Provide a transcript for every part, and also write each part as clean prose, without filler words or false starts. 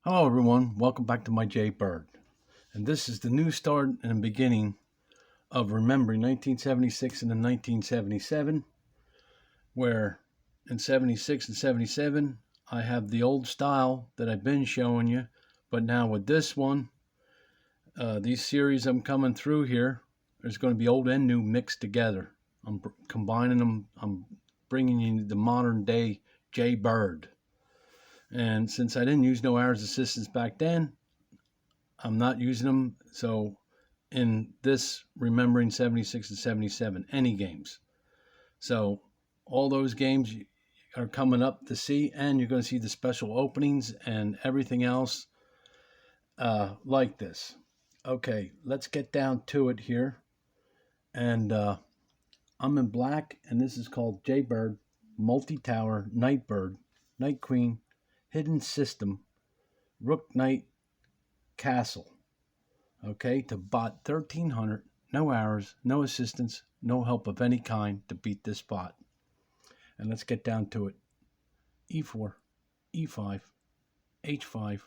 Hello everyone, welcome back to my jbird. And this is the new start and beginning of remembering 1976 and then 1977, where in 76 and 77 I have the old style that I've been showing you, but now with this one, these series I'm coming through here, there's going to be old and new mixed together. I'm combining them, I'm bringing you the modern day jbird. And since I didn't use no hours assistance back then, I'm not using them. So in this remembering 76 and 77, any games. So all those games are coming up to see, and you're going to see the special openings and everything else like this. Okay, let's get down to it here. And I'm in black, and this is called Jaybird, Multi-Tower, Nightbird, Night Queen, Hidden System, Rook Knight, Castle. Okay, to bot 1300, no hours, no assistance, no help of any kind to beat this bot. And let's get down to it. E4, E5, H5,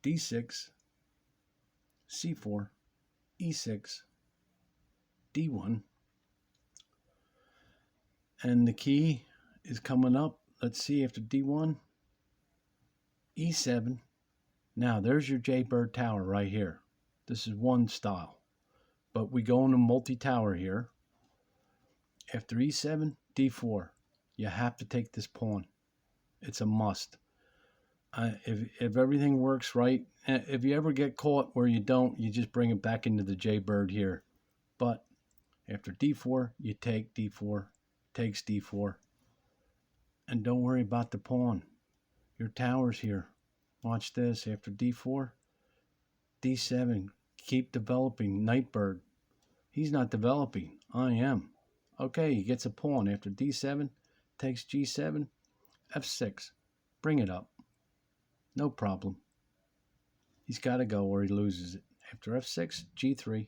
D6, C4, E6, D1. And the key is coming up. Let's see, after D1, E7. Now, there's your Jaybird tower right here. This is one style. But we go into multi-tower here. After E7, D4. You have to take this pawn. It's a must. If everything works right, if you ever get caught where you don't, you just bring it back into the Jaybird here. But after D4, you take D4, takes D4. And don't worry about the pawn. Your tower's here. Watch this. After D4, D7. Keep developing. Nightbird. He's not developing. I am. Okay, he gets a pawn. After D7, takes G7, F6. Bring it up. No problem. He's got to go or he loses it. After F6, G3.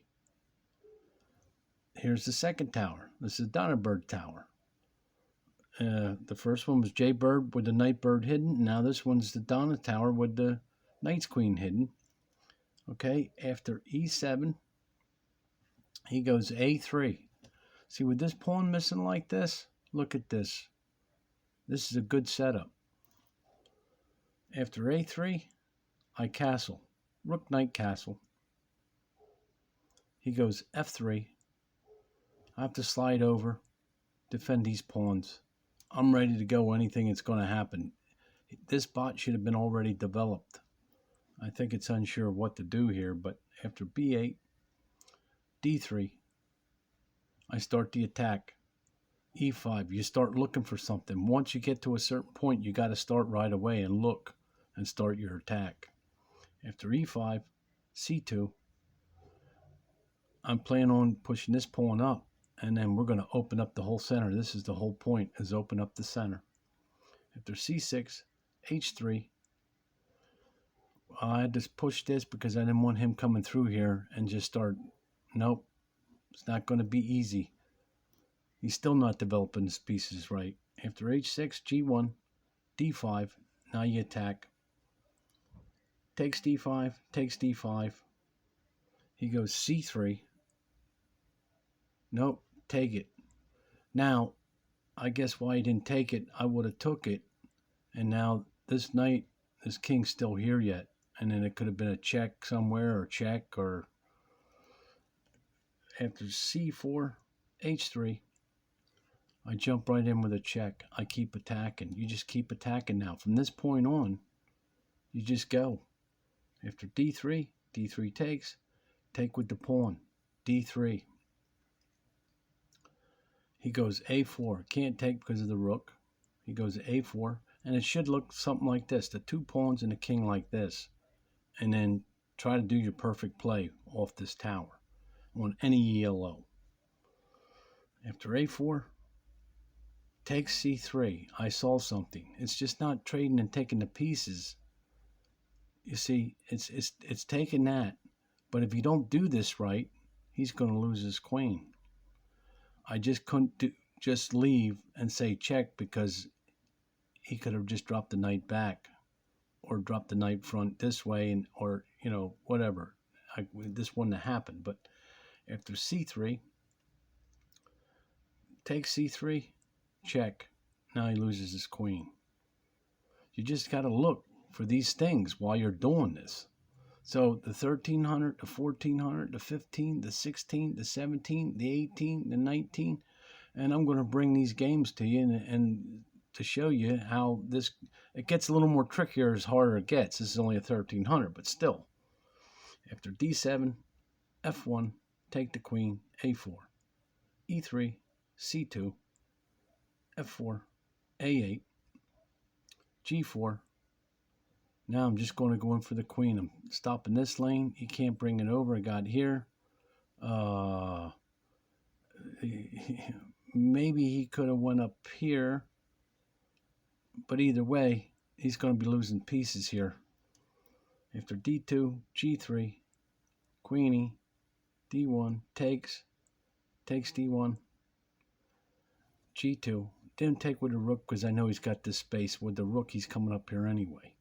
Here's the second tower. This is Donnerbird Tower. The first one was Jaybird with the Nightbird hidden. Now this one's the Donna Tower with the Knight's Queen hidden. Okay, after E7, he goes A3. See, with this pawn missing like this, look at this. This is a good setup. After A3, I castle. Rook Knight castle. He goes F3. I have to slide over, defend these pawns. I'm ready to go. Anything that's going to happen. This bot should have been already developed. I think it's unsure what to do here, but after B8, D3, I start the attack. E5, you start looking for something. Once you get to a certain point, you got to start right away and look and start your attack. After E5, C2, I'm planning on pushing this pawn up, and then we're going to open up the whole center. This is the whole point, is open up the center. After C6, H3, I had to push this because I didn't want him coming through here and just start. Nope, it's not going to be easy. He's still not developing his pieces right. After H6, G1, D5, now you attack. Takes D5, takes D5. He goes C3. Nope, take it. Now, I guess why he didn't take it, I would have took it. And now this knight, this king's still here yet. And then it could have been a check somewhere or check or... After C4, H3, I jump right in with a check. I keep attacking. You just keep attacking now. From this point on, you just go. After D3, D3 takes. Take with the pawn. D3. He goes A4. Can't take because of the rook. He goes A4. And it should look something like this. The two pawns and a king like this. And then try to do your perfect play off this tower on any ELO. After A4, takes C3. I saw something. It's just not trading and taking the pieces. You see, it's taking that. But if you don't do this right, he's going to lose his queen. I just couldn't just leave and say check because he could have just dropped the knight back, or dropped the knight front this way, and or whatever. This wouldn't have happened. But after c3, take c3, check. Now he loses his queen. You just got to look for these things while you're doing this. So the 1300, the 1400, the 15, the 16, the 17, the 18, the 19, and I'm going to bring these games to you and to show you how it gets a little more trickier as harder it gets. This is only a 1300, but still. After d7, f1, take the queen, a4, e3, c2, f4, a8, g4. Now I'm just going to go in for the queen. I'm stopping this lane. He can't bring it over. I got here. Maybe he could have went up here. But either way, he's going to be losing pieces here. After d2, g3, queenie, d1, takes d1, g2. Didn't take with the rook because I know he's got this space. With the rook, he's coming up here anyway.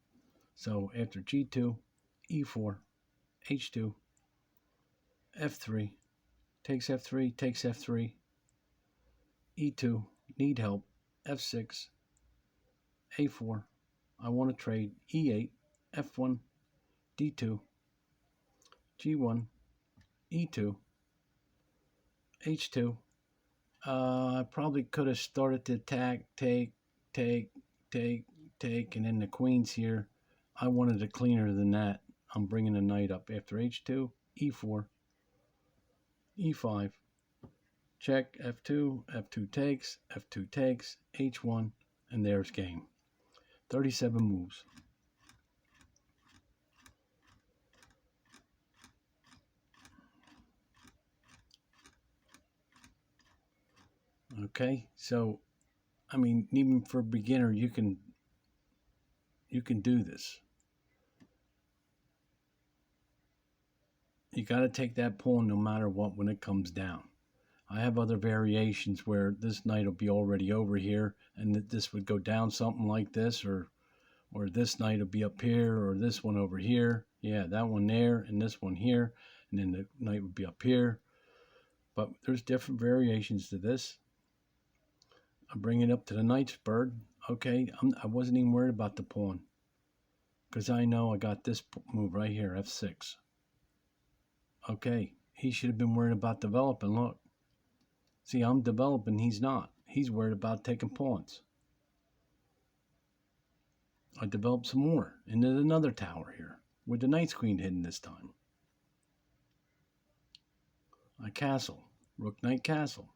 So after g2, e4, h2, f3, takes f3, takes f3, e2, need help, f6, a4, I want to trade, e8, f1, d2, g1, e2, h2. I probably could have started to attack, take, and then the queen's here. I wanted it cleaner than that. I'm bringing the knight up after h2, e4, e5, check, f2, f2 takes, h1, and there's game. 37 moves. Okay, so I mean, even for a beginner, you can do this. You got to take that pawn no matter what when it comes down. I have other variations where this knight will be already over here, and that this would go down something like this, or this knight will be up here, or this one over here. Yeah, that one there, and this one here, and then the knight would be up here. But there's different variations to this. I'm bringing it up to the knight's bird. Okay, I wasn't even worried about the pawn, because I know I got this move right here, f6. Okay, he should have been worried about developing. Look. See, I'm developing, he's not. He's worried about taking pawns. I developed some more, and there's another tower here, with the knight's queen hidden this time. I castle, rook knight castle.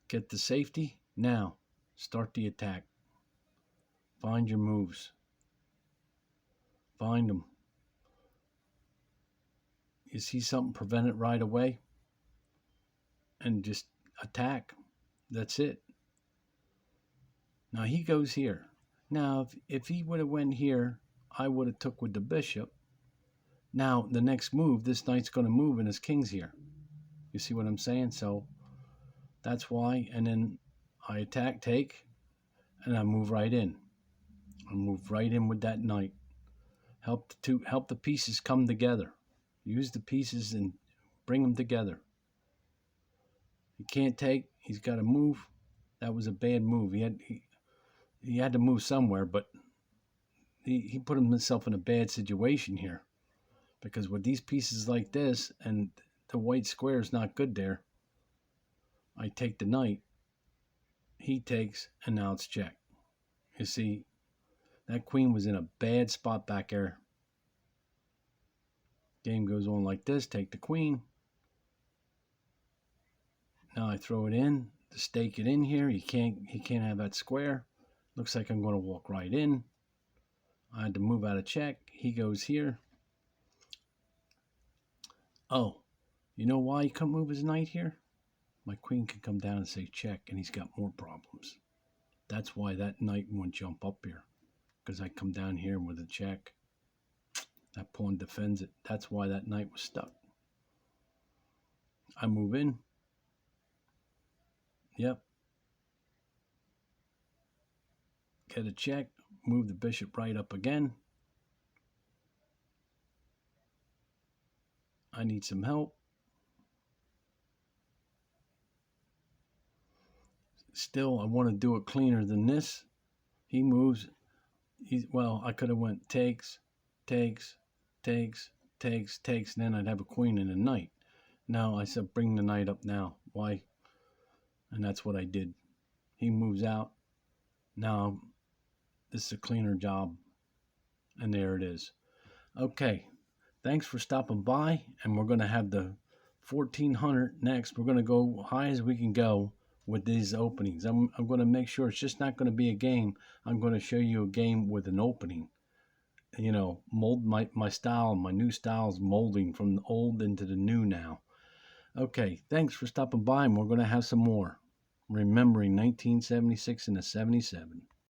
Get the safety. Now, start the attack. Find your moves. Find them. You see something, prevent it right away, and just attack. That's it. Now he goes here. Now if he would have went here, I would have took with the bishop. Now the next move, this knight's going to move and his king's here. You see what I'm saying? So that's why. And then I attack, take, and I move right in. I move right in with that knight. Help the pieces come together. Use the pieces and bring them together. He can't take. He's got to move. That was a bad move. He had to move somewhere, but he put himself in a bad situation here, because with these pieces like this and the white square is not good there. I take the knight. He takes, and now it's check. You see, that queen was in a bad spot back there. Game goes on like this. Take the queen. Now I throw it in to stake it in here. He can't have that square. Looks like I'm going to walk right in. I had to move out of check. He goes here. Oh, you know why he couldn't move his knight here? My queen can come down and say check, and he's got more problems. That's why that knight won't jump up here, because I come down here with a check. That pawn defends it. That's why that knight was stuck. I move in. Yep. get a check, move the bishop right up again. I need some help. Still, I want to do it cleaner than this. He moves. Well, I could have went takes, takes, takes, takes, takes, and then I'd have a queen and a knight. Now I said bring the knight up now. Why? And that's what I did. He moves out. Now this is a cleaner job. And there it is. Okay. Thanks for stopping by. And we're going to have the 1400 next. We're going to go high as we can go with these openings. I'm going to make sure it's just not going to be a game. I'm going to show you a game with an opening. You know, mold my style, my new style is molding from the old into the new now. Okay, thanks for stopping by, and we're going to have some more. Remembering 1976 and the 77.